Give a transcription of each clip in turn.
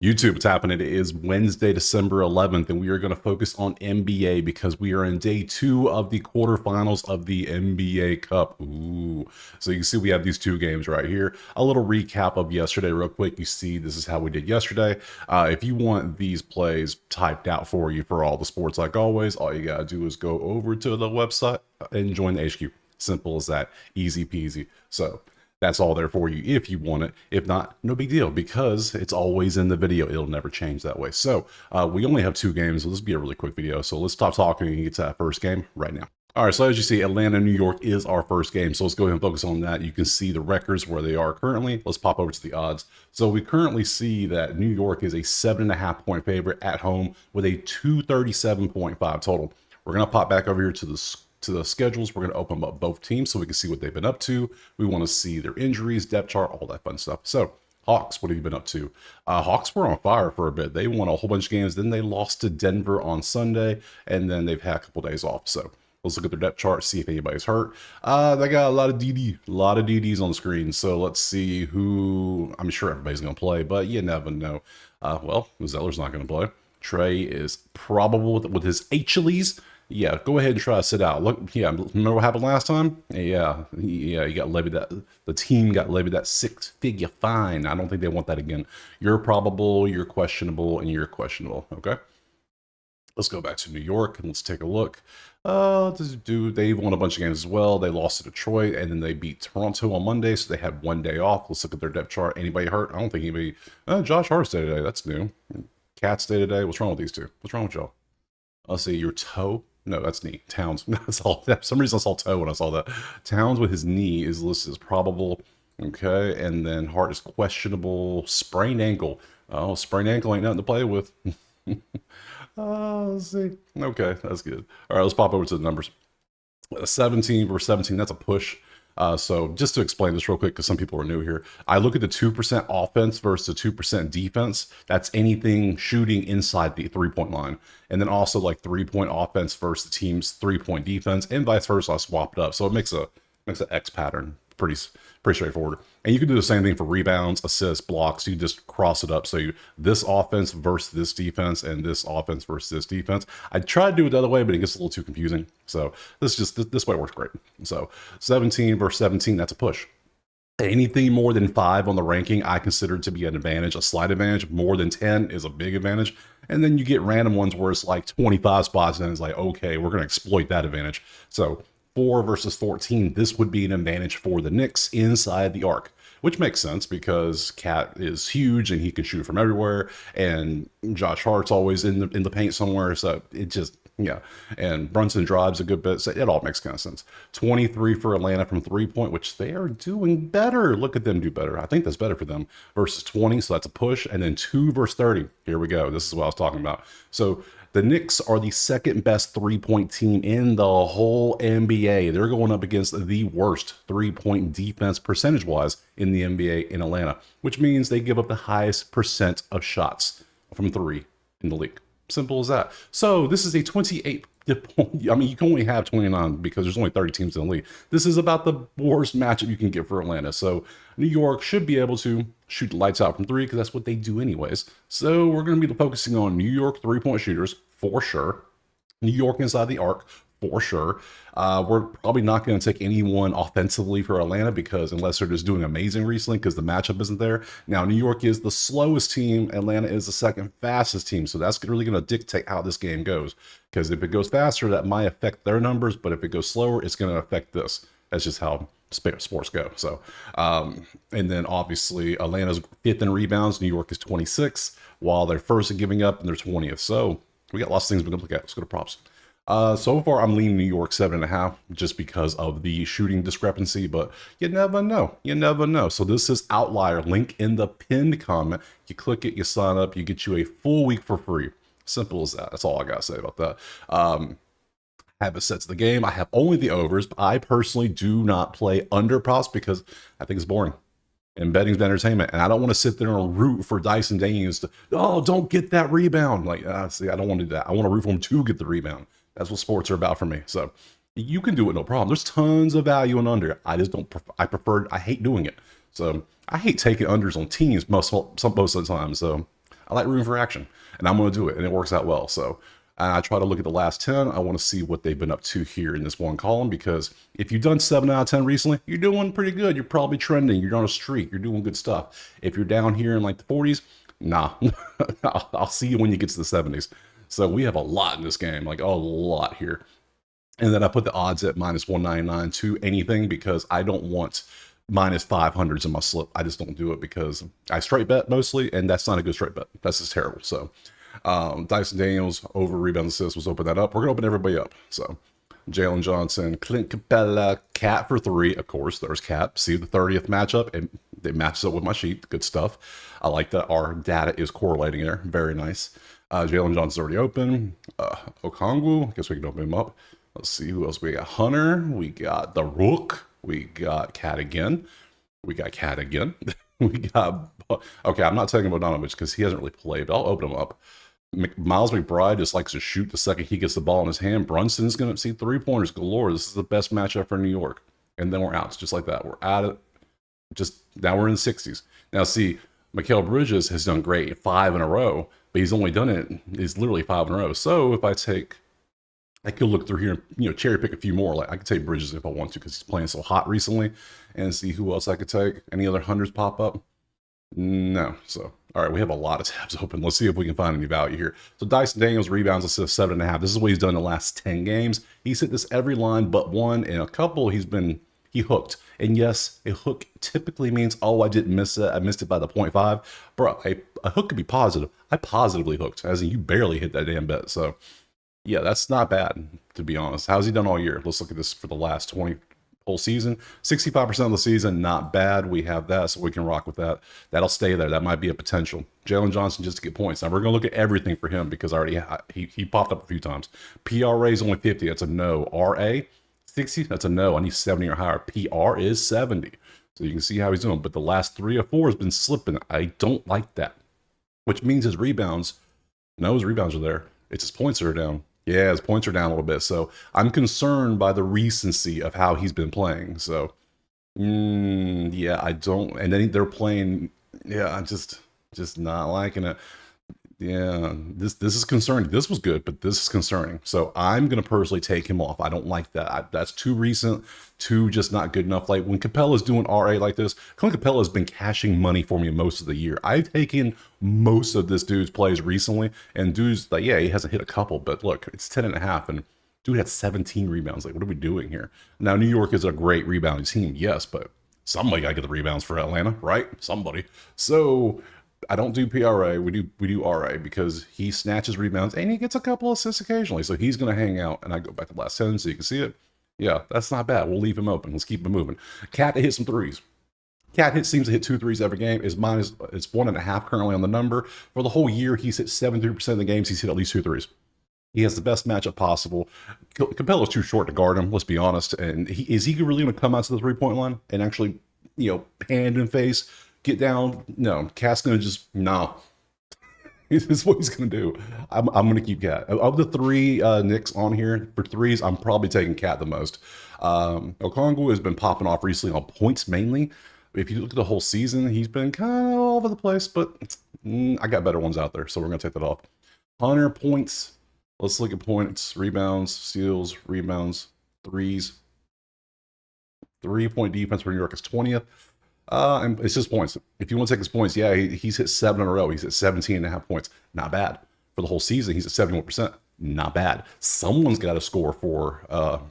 YouTube, what's happening? It is Wednesday, December 11th, and we are going to focus on NBA because we are in day 2 of the quarterfinals of the NBA Cup. Ooh. So you can see we have these two games right here. A little recap of yesterday real quick. You see this is how we did yesterday. If you want these plays typed out for you for all the sports like always, all you got to do is go over to the website and join the HQ. Simple as that. Easy peasy. So that's all there for you if you want it. If not, no big deal because it's always in the video. It'll never change that way. So we only have two games. So this will be a really quick video. So let's stop talking and get to that first game right now. All right, so as you see, Atlanta, New York is our first game. So let's go ahead and focus on that. You can see the records where they are currently. Let's pop over to the odds. So we currently see that New York is a 7.5-point favorite at home with a 237.5 total. We're going to pop back over here to the schedules. We're going to open up both teams so we can see what they've been up to. We want to see their injuries, depth chart, all that fun stuff. So Hawks, what have you been up to? Hawks were on fire for a bit. They won a whole bunch of games. Then they lost to Denver on Sunday, and then they've had a couple days off. So let's look at their depth chart, see if anybody's hurt. They got a lot of DDs on the screen. So let's see who. I'm sure everybody's going to play, but you never know. Well, Zeller's not going to play. Trey is probable with his Achilles. Yeah, go ahead and try to sit out. Look, yeah, remember what happened last time? Yeah, you got levied that. The team got levied that 6-figure fine. I don't think they want that again. You're probable, you're questionable, and you're questionable. Okay, let's go back to New York and let's take a look. They've won a bunch of games as well. They lost to Detroit and then they beat Toronto on Monday, so they had one day off. Let's look at their depth chart. Anybody hurt? I don't think anybody. Josh Hart stayed today. That's new. Cat stayed today. What's wrong with these two? What's wrong with y'all? Let's see, your toe. No, that's knee. Towns. That's all. For some reason I saw toe when I saw that. Towns with his knee is listed as probable. Okay, and then Hart is questionable. Sprained ankle. Oh, sprained ankle ain't nothing to play with. Let's see. Okay, that's good. All right, let's pop over to the numbers. 17 versus 17. That's a push. So just to explain this real quick, because some people are new here, I look at the 2% offense versus the 2% defense. That's anything shooting inside the 3-point line. And then also like 3-point offense versus the team's 3-point defense, and vice versa. I swapped up. So it makes an X pattern. Pretty straightforward. And you can do the same thing for rebounds, assists, blocks. You just cross it up. So this offense versus this defense, and this offense versus this defense. I tried to do it the other way, but it gets a little too confusing. So this way works great. So 17 versus 17, that's a push. Anything more than 5 on the ranking, I consider to be an advantage, a slight advantage. More than 10 is a big advantage. And then you get random ones where it's like 25 spots, and it's like, okay, we're going to exploit that advantage. So 4 versus 14, this would be an advantage for the Knicks inside the arc, which makes sense because Cat is huge and he can shoot from everywhere, and Josh Hart's always in the paint somewhere, so it just, yeah. And Brunson drives a good bit, so it all makes kind of sense. 23 for Atlanta from 3-point, which they are doing better. Look at them do better. I think that's better for them. Versus 20, so that's a push. And then 2 versus 30. Here we go. This is what I was talking about. So the Knicks are the second best 3-point team in the whole NBA. They're going up against the worst 3-point defense percentage-wise in the NBA in Atlanta, which means they give up the highest percent of shots from 3 in the league. Simple as that. So this is a 28 point. I mean, you can only have 29 because there's only 30 teams in the league. This is about the worst matchup you can get for Atlanta. So New York should be able to shoot the lights out from 3 because that's what they do anyways. So we're going to be focusing on New York 3-point shooters for sure. New York inside the arc for sure. We're probably not going to take anyone offensively for Atlanta because unless they're just doing amazing recently because the matchup isn't there. Now, New York is the slowest team. Atlanta is the second fastest team. So that's really going to dictate how this game goes. Because if it goes faster, that might affect their numbers. But if it goes slower, it's going to affect this. That's just how sports go. So, and then obviously Atlanta's 5th in rebounds. New York is 26, while they're first in giving up and they're 20th. So we got lots of things we're going to look at. Let's go to props. So far, I'm leaning New York 7.5 just because of the shooting discrepancy, but you never know. You never know. So this is Outlier. Link in the pinned comment. You click it, you sign up, you get you a full week for free. Simple as that. That's all I got to say about that. Have it set to the game. I have only the overs, but I personally do not play under props because I think it's boring. And betting's entertainment, and I don't want to sit there and root for Dyson Daniels to, oh, don't get that rebound. Like, see, I don't want to do that. I want to root for him to get the rebound. That's what sports are about for me. So you can do it, no problem. There's tons of value in under. I just don't. I hate doing it. So I hate taking unders on teams most of the time. So I like rooting for action, and I'm going to do it, and it works out well. So I try to look at the last 10. I want to see what they've been up to here in this one column, because if you've done 7 out of 10 recently, you're doing pretty good. You're probably trending. You're on a streak. You're doing good stuff. If you're down here in like the 40s, nah, I'll see you when you get to the 70s. So we have a lot in this game, like a lot here. And then I put the odds at minus 199 to anything, because I don't want minus 500s in my slip. I just don't do it, because I straight bet mostly, and that's not a good straight bet. That's just terrible. So Dyson Daniels over rebound assist was open that up. We're going to open everybody up. So Jalen Johnson, Clint Capella, Cat for 3. Of course, there's Cat. See the 30th matchup, and it matches up with my sheet. Good stuff. I like that our data is correlating there. Very nice. Jalen Johnson's already open. Okongwu, I guess we can open him up. Let's see who else we got. Hunter, we got the Rook, we got Cat again. We got Cat again. We got, okay, I'm not taking Bogdanovich because he hasn't really played, but I'll open him up. Miles McBride just likes to shoot the second he gets the ball in his hand. Brunson's going to see 3-pointers galore. This is the best matchup for New York. And then we're out. It's just like that. We're at it. Just now we're in the 60s. Now, see, Mikal Bridges has done great 5 in a row, but he's only done it, he's literally 5 in a row. So if I could look through here and, cherry pick a few more. Like I could take Bridges if I want to, because he's playing so hot recently, and see who else I could take. Any other hundreds pop up? No. So, all right, we have a lot of tabs open. Let's see if we can find any value here. So Dyson Daniels rebounds, assists 7.5. This is what he's done in the last 10 games. He's hit this every line but one, and a couple he hooked. And yes, a hook typically means, oh, I didn't miss it. I missed it by the 0.5. Bro, a hook could be positive. I positively hooked, as in you barely hit that damn bet. So yeah, that's not bad, to be honest. How's he done all year? Let's look at this for the last 20 whole season. 65% of the season, not bad. We have that, so we can rock with that. That'll stay there. That might be a potential. Jalen Johnson just to get points. Now, we're going to look at everything for him, because he popped up a few times. PRA is only 50. That's a no. RA, 60. That's a no. I need 70 or higher. PR is 70. So you can see how he's doing. But the last 3 or 4 has been slipping. I don't like that, which means his rebounds are there. It's his points that are down. Yeah, his points are down a little bit. So I'm concerned by the recency of how he's been playing. So, yeah, I don't. And then they're playing. Yeah, I'm just not liking it. Yeah, this is concerning. This was good, but this is concerning. So I'm going to personally take him off. I don't like that. That's too recent, too just not good enough. Like when Capella's doing RA like this, Clint Capella has been cashing money for me most of the year. I've taken most of this dude's plays recently, and dude's like, yeah, he hasn't hit a couple, but look, it's 10.5, and dude had 17 rebounds. Like, what are we doing here? Now, New York is a great rebounding team, yes, but somebody got to get the rebounds for Atlanta, right? Somebody. So I don't do PRA. We do RA, because he snatches rebounds and he gets a couple assists occasionally. So he's going to hang out. And I go back to the last 10 so you can see it. Yeah, that's not bad. We'll leave him open. Let's keep him moving. Cat hit some threes. Cat seems to hit 2 threes every game. It's 1.5 currently on the number. For the whole year, he's hit 73% of the games. He's hit at least 2 threes. He has the best matchup possible. Capella's too short to guard him, let's be honest. And is he really going to come out to the 3-point line and actually, hand and face, get down? No, Cat's going to just, no. This is what he's going to do. I'm going to keep Cat. Of the 3 Knicks on here for threes, I'm probably taking Cat the most. Okongwu has been popping off recently on points mainly. If you look at the whole season, he's been kind of all over the place, but I got better ones out there, so we're going to take that off. Hunter, points. Let's look at points, rebounds, steals, rebounds, threes. 3-point defense for New York is 20th. And it's just points. If you want to take his points, yeah, he's hit 7 in a row. He's at 17.5 points. Not bad. For the whole season, he's at 71%. Not bad. Someone's got to score for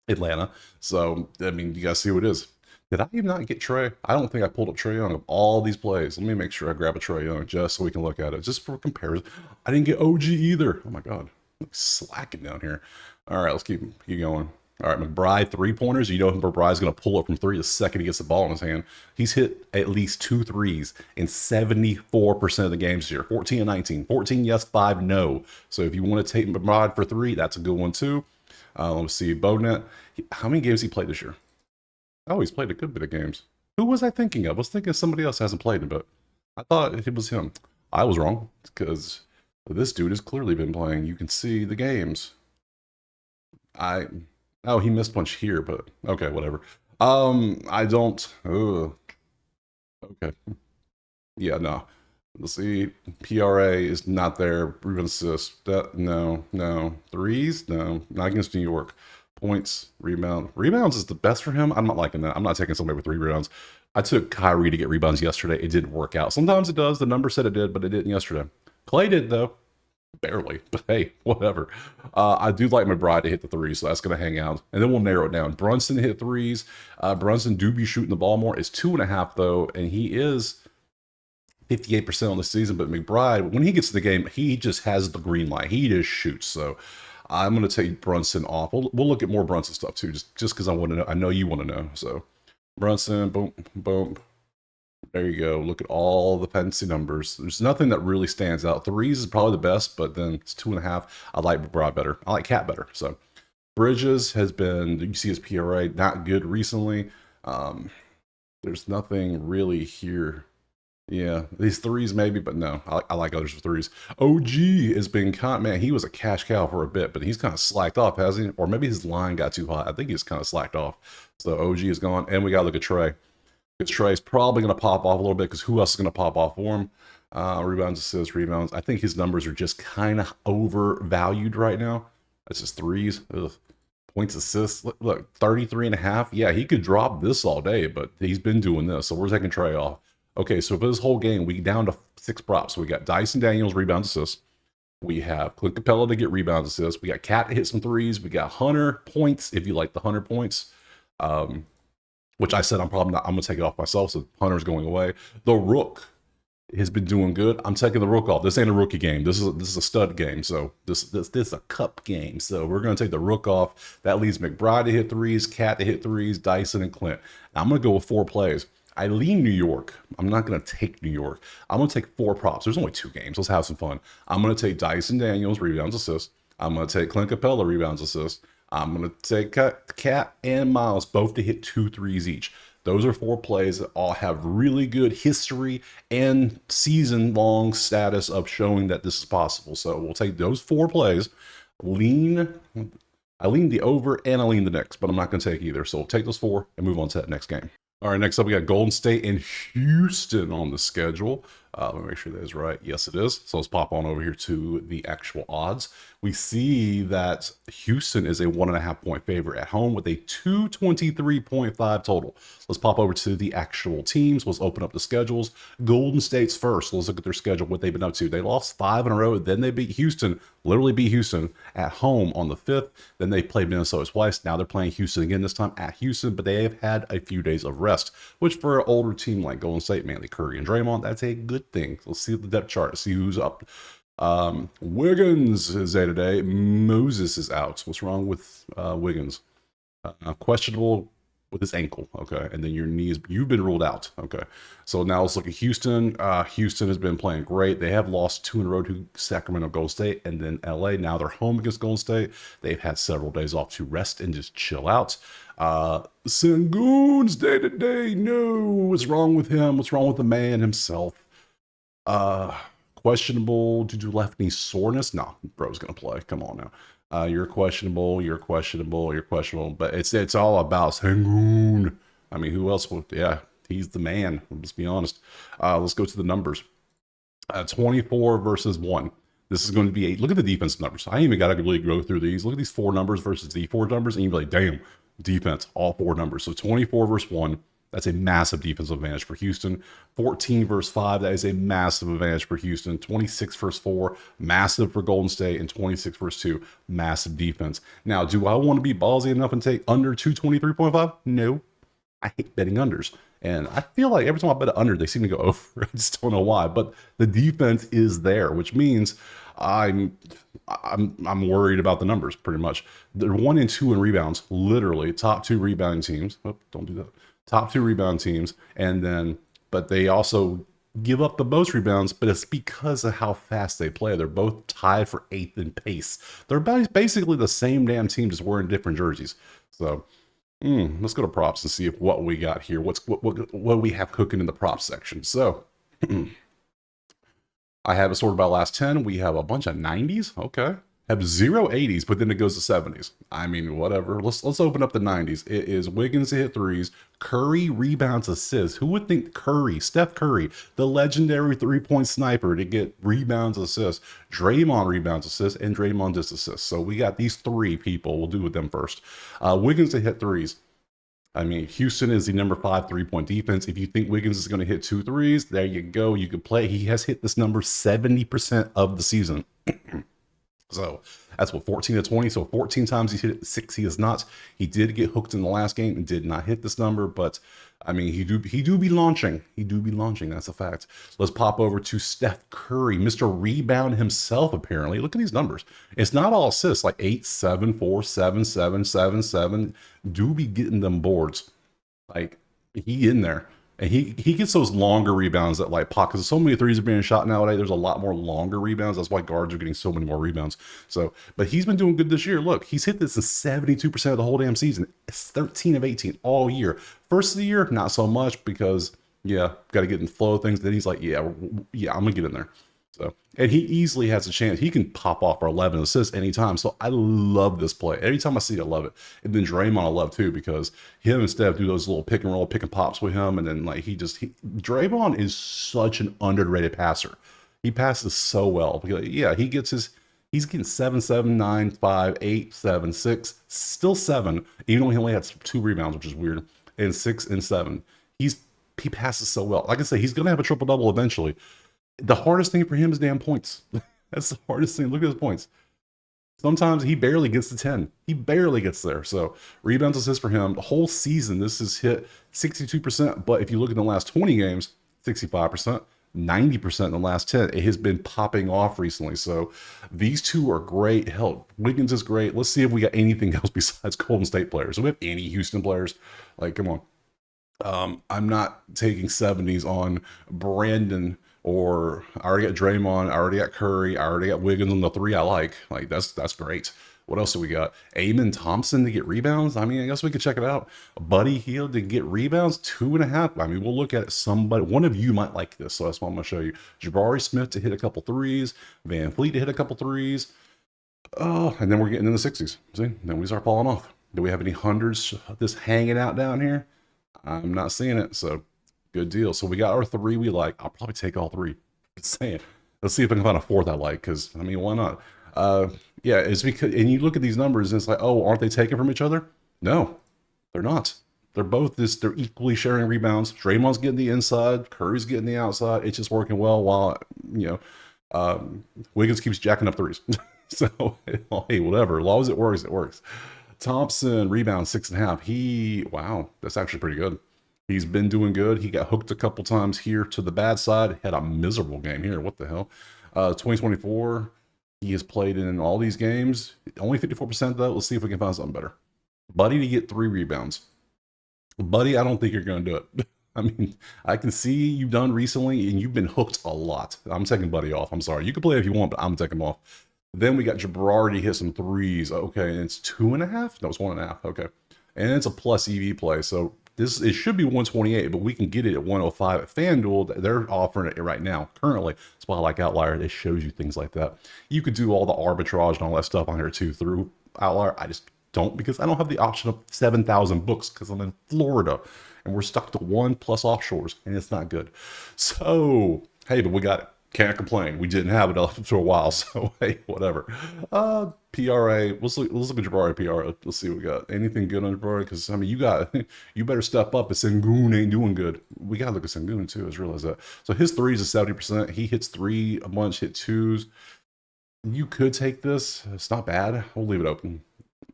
Atlanta. So, I mean, you guys see what it is. Did I even not get Trey? I don't think I pulled up Trey Young of all these plays. Let me make sure I grab a Trey Young just so we can look at it, just for comparison. I didn't get OG either. Oh my God, I'm slacking down here. All right, let's keep going. All right, McBride, 3-pointers. You know McBride's going to pull up from 3 the second he gets the ball in his hand. He's hit at least 2 threes in 74% of the games this year. 14 and 19. 14 yes, 5 no. So if you want to take McBride for 3, that's a good one too. Let's see, Bonet. How many games he played this year? Oh, he's played a good bit of games. Who was I thinking of? I was thinking somebody else hasn't played it, but I thought it was him. I was wrong, because this dude has clearly been playing. You can see the games. Oh, he missed punch here, but okay, whatever. I don't. Okay. Yeah, no. Let's see. PRA is not there. Rebound assist. No. Threes? No. Not against New York. Points, rebound. Rebounds is the best for him. I'm not liking that. I'm not taking somebody with 3 rebounds. I took Kyrie to get rebounds yesterday. It didn't work out. Sometimes it does. The number said it did, but it didn't yesterday. Clay did, though. Barely, but hey, whatever. I do like McBride to hit the threes, so that's going to hang out. And then we'll narrow it down. Brunson hit threes. Brunson do be shooting the ball more. It's 2.5, though, and he is 58% on the season. But McBride, when he gets to the game, he just has the green light. He just shoots. So I'm going to take Brunson off. We'll look at more Brunson stuff, too, just because I want to know. I know you want to know. So Brunson, boom, boom. There you go. Look at all the fancy numbers. There's nothing that really stands out. Threes is probably the best, but then it's 2.5. I like McBride better. I like Cat better. So Bridges has been, you see his PRA, not good recently. There's nothing really here. Yeah, these threes maybe, but no, I like others for threes. OG has been man, he was a cash cow for a bit, but he's kind of slacked off, hasn't he? Or maybe his line got too high. I think he's kind of slacked off. So OG is gone, and we got to look at Trey. Because Trey's probably going to pop off a little bit because who else is going to pop off for him? Rebounds, assists, rebounds. I think his numbers are just kind of overvalued right now. That's just threes. Ugh. Points, assists. Look, 33.5. Yeah, he could drop this all day, but he's been doing this. So we're taking Trey off. Okay, so for this whole game, we down to 6 props. So we got Dyson Daniels, rebounds, assists. We have Clint Capella to get rebounds, assists. We got Cat to hit some threes. We got Hunter points, if you like the Hunter points. Which I said I'm probably not. I'm gonna take it off myself. So Hunter's going away. The Rook has been doing good. I'm taking the Rook off. This ain't a rookie game. This is a stud game. So this is a cup game. So we're gonna take the Rook off. That leaves McBride to hit threes, Cat to hit threes, Dyson and Clint. Now I'm gonna go with 4 plays. I lean New York. I'm not gonna take New York. I'm gonna take 4 props. There's only 2 games. Let's have some fun. I'm gonna take Dyson Daniels rebounds, assists. I'm gonna take Clint Capella rebounds, assists. I'm going to take Cat and Miles both to hit 2 threes each. Those are 4 plays that all have really good history and season-long status of showing that this is possible. So we'll take those 4 plays. I lean the over and I lean the Knicks, but I'm not going to take either. So we'll take those 4 and move on to that next game. All right, next up we got Golden State and Houston on the schedule. Let me make sure that is right. Yes, it is. So let's pop on over here to the actual odds. We see that Houston is a 1.5 point favorite at home with a 223.5 total. Let's pop over to the actual teams. Let's open up the schedules. Golden State's first. Let's look at their schedule, what they've been up to. They lost 5 in a row. Then they beat Houston, literally beat Houston at home on the 5th. Then they played Minnesota twice. Now they're playing Houston again, this time at Houston, but they have had a few days of rest, which for an older team like Golden State, mainly Curry and Draymond, that's a good thing. Let's see the depth chart, see who's up. Wiggins is day to day. Moses is out. What's wrong with Wiggins? Questionable with his ankle. Okay, and then your knees. You've been ruled out. Okay, so now let's look at Houston. Houston has been playing great. They have lost 2 in a row to Sacramento, Golden State, and then LA. Now they're home against Golden State. They've had several days off to rest and just chill out. Sengun's day to day. No, what's wrong with him? What's wrong with the man himself? Questionable due to left knee soreness. No, bro's gonna play. Come on now. You're questionable. You're questionable. You're questionable. But it's all about Sengun. I mean, who else would? Yeah, he's the man. Let's be honest. Let's go to the numbers. 24 versus 1. This is going to be look at the defensive numbers. I ain't even got to really go through these. Look at these 4 numbers versus the 4 numbers, and you'd be like, damn, defense, all 4 numbers. So 24 versus 1. That's a massive defensive advantage for Houston. 14 versus 5, that is a massive advantage for Houston. 26 versus 4, massive for Golden State. And 26 versus 2, massive defense. Now, do I want to be ballsy enough and take under 223.5? No. I hate betting unders. And I feel like every time I bet an under, they seem to go over. I just don't know why. But the defense is there, which means I'm worried about the numbers pretty much. They're 1 and 2 in rebounds, literally top 2 rebounding teams. Oh, don't do that. Top 2 rebound teams, and then, but they also give up the most rebounds, but it's because of how fast they play. They're both tied for 8th in pace. They're basically the same damn team, just wearing different jerseys. So, let's go to props and see if what we got here. What we have cooking in the props section. So, I have it sorted by last 10. We have a bunch of 90s. Okay. have zero 80s, but then it goes to 70s. I mean, whatever. Let's open up the 90s. It is Wiggins to hit threes, Curry rebounds, assists. Who would think Curry, Steph Curry, the legendary 3-point sniper, to get rebounds, assists? Draymond rebounds, assists, and Draymond just assists. So we got these three people. We'll do with them first. Wiggins to hit threes. I mean, Houston is the number 5 3-point defense. If you think Wiggins is going to hit 2 threes, there you go. You can play. He has hit this number 70% of the season. So that's what, 14 to 20. So 14 times he hit it, 6 he is not. He did get hooked in the last game and did not hit this number, but I mean, he do be launching. He do be launching. That's a fact. Let's pop over to Steph Curry, Mr. Rebound himself, apparently. Look at these numbers. It's not all assists, like 8, 7, 4, 7, 7, 7, 7. Do be getting them boards. Like, he in there. And he gets those longer rebounds that like pop, because so many threes are being shot nowadays. There's a lot more longer rebounds. That's why guards are getting so many more rebounds. So, but he's been doing good this year. Look, he's hit this in 72% of the whole damn season. It's 13 of 18 all year. First of the year, not so much because, yeah, got to get in the flow of things. Then he's like, yeah, I'm going to get in there. So, and he easily has a chance. He can pop off for 11 assists anytime. So I love this play. Every time I see it, I love it. And then Draymond I love too, because him and Steph do those little pick and roll, pick and pops with him. And then like Draymond is such an underrated passer. He passes so well. Because, yeah, he's getting 7, 7, 9, 5, 8, 7, 6, still 7, even though he only had 2 rebounds, which is weird, and 6 and 7. He passes so well. Like I said, he's gonna have a triple double eventually. The hardest thing for him is damn points. That's the hardest thing. Look at his points. Sometimes he barely gets to 10. He barely gets there. So rebounds, assists for him. The whole season, this has hit 62%. But if you look at the last 20 games, 65%, 90% in the last 10. It has been popping off recently. So these two are great. Hell, Wiggins is great. Let's see if we got anything else besides Golden State players. Do we have any Houston players? Like, come on. I'm not taking 70s on Brandon, or I already got Draymond, I already got Curry, I already got Wiggins on the 3 I like. Like, that's great. What else do we got? Amen Thompson to get rebounds. I mean, I guess we could check it out. Buddy Hield to get rebounds, 2.5. I mean, we'll look at it. Somebody, one of you might like this, so that's what I'm going to show you. Jabari Smith to hit a couple threes, Van Fleet to hit a couple threes. Oh, and then we're getting in the 60s. See, then we start falling off. Do we have any hundreds just hanging out down here? I'm not seeing it, so good deal. So we got our 3 we like. I'll probably take all 3. Just saying. Let's see if I can find a 4th I like, because, I mean, why not? Yeah, it's because, and you look at these numbers, and it's like, oh, aren't they taken from each other? No, they're not. They're both they're equally sharing rebounds. Draymond's getting the inside, Curry's getting the outside. It's just working well while, Wiggins keeps jacking up threes. So, hey, whatever. As long as it works, it works. Thompson, rebound 6.5. Wow, that's actually pretty good. He's been doing good. He got hooked a couple times here to the bad side. Had a miserable game here. What the hell? 2024, he has played in all these games. Only 54% though. Let's see if we can find something better. Buddy to get 3 rebounds. Buddy, I don't think you're going to do it. I mean, I can see you've done recently, and you've been hooked a lot. I'm taking Buddy off. I'm sorry. You can play if you want, but I'm taking him off. Then we got Jabari to hit some threes. Okay, and it's 2.5? No, it's 1.5. Okay. And it's a plus EV play. So it should be 128, but we can get it at 105 at FanDuel. They're offering it right now, currently. That's why I like Outlier. It shows you things like that. You could do all the arbitrage and all that stuff on here too through Outlier. I just don't, because I don't have the option of 7,000 books because I'm in Florida and we're stuck to 1 plus offshores, and it's not good. So, hey, but we got it. Can't complain. We didn't have it up for a while, so hey, whatever. PRA. Let's look at Jabari PRA. Let's see what we got. Anything good on Jabari? Because I mean, you better step up. If Sengun ain't doing good, we gotta look at Sengun too. I just realized that. So his 3s is 70%. He hits 3 a bunch, hit 2s. You could take this. It's not bad. We'll leave it open.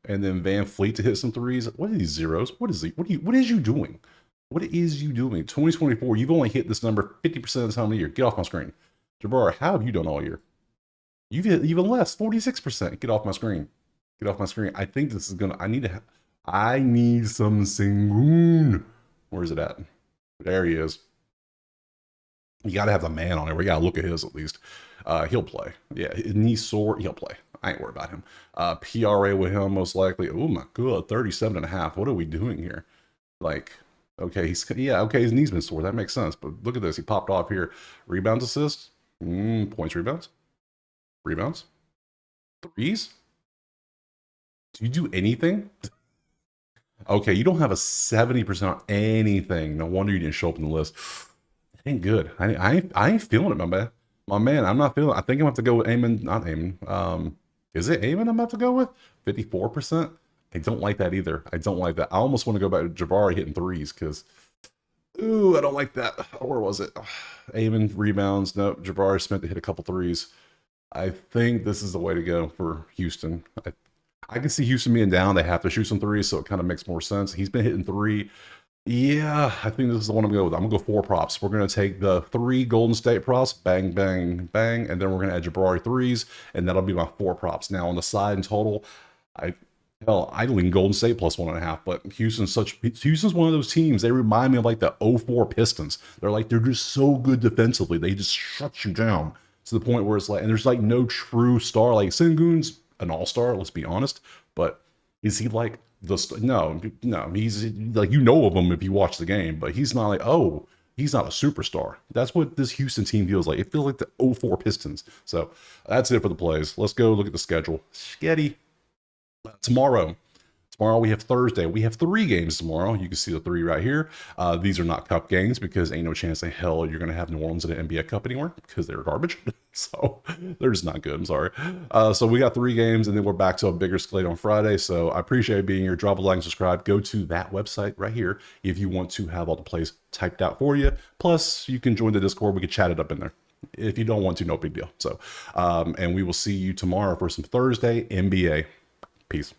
And then Van Fleet to hit some 3s. What are these zeros? What is you doing? What is you doing? 2024. You've only hit this number 50% of the time of the year. Get off my screen. Jabari, how have you done all year? You've hit even less, 46%. Get off my screen. Get off my screen. I think this is gonna. I need some Sengun. Where is it at? There he is. You gotta have the man on it. We gotta look at his at least. He'll play. Yeah, his knee sore. He'll play. I ain't worried about him. PRA with him most likely. Oh my god, 37.5. What are we doing here? Like, okay, okay, his knee's been sore. That makes sense. But look at this. He popped off here. Rebounds, assists. Points, rebounds. Threes? Do you do anything? Okay, you don't have a 70% on anything. No wonder you didn't show up in the list. That ain't good. I ain't feeling it, my man. My man, I'm not feeling it. I think I'm gonna have to go with Amen, not Amen. Is it Amen I'm about to go with? 54%? I don't like that either. I don't like that. I almost want to go back to Jabari hitting threes because, ooh, I don't like that. Where was it? Amen rebounds. Nope. Jabari Smith to hit a couple threes. I think this is the way to go for Houston. I can see Houston being down. They have to shoot some threes, so it kind of makes more sense. He's been hitting three. Yeah, I think this is the one I'm going to go with. I'm going to go 4 props. We're going to take the 3 Golden State props, bang, bang, bang, and then we're going to add Jabari threes, and that'll be my 4 props. Now, on the side and total, I lean Golden State plus 1.5, but Houston's one of those teams. They remind me of like the '04 Pistons. They're just so good defensively. They just shut you down to the point where it's like, and there's like no true star. Like Sengun's an all-star, let's be honest, but is he like no, he's like, you know of him if you watch the game, but he's not like, oh, he's not a superstar. That's what this Houston team feels like. It feels like the '04 Pistons. So that's it for the plays. Let's go look at the schedule. Sketty. Tomorrow we have Thursday. We have 3 games tomorrow. You can see the 3 right here. These are not cup games because ain't no chance in hell you're going to have New Orleans in an NBA Cup anywhere because they're garbage. So they're just not good. I'm sorry. So we got 3 games and then we're back to a bigger slate on Friday. So I appreciate being here. Drop a like and subscribe. Go to that website right here if you want to have all the plays typed out for you. Plus, you can join the Discord. We can chat it up in there. If you don't want to, no big deal. So, and we will see you tomorrow for some Thursday NBA. Peace.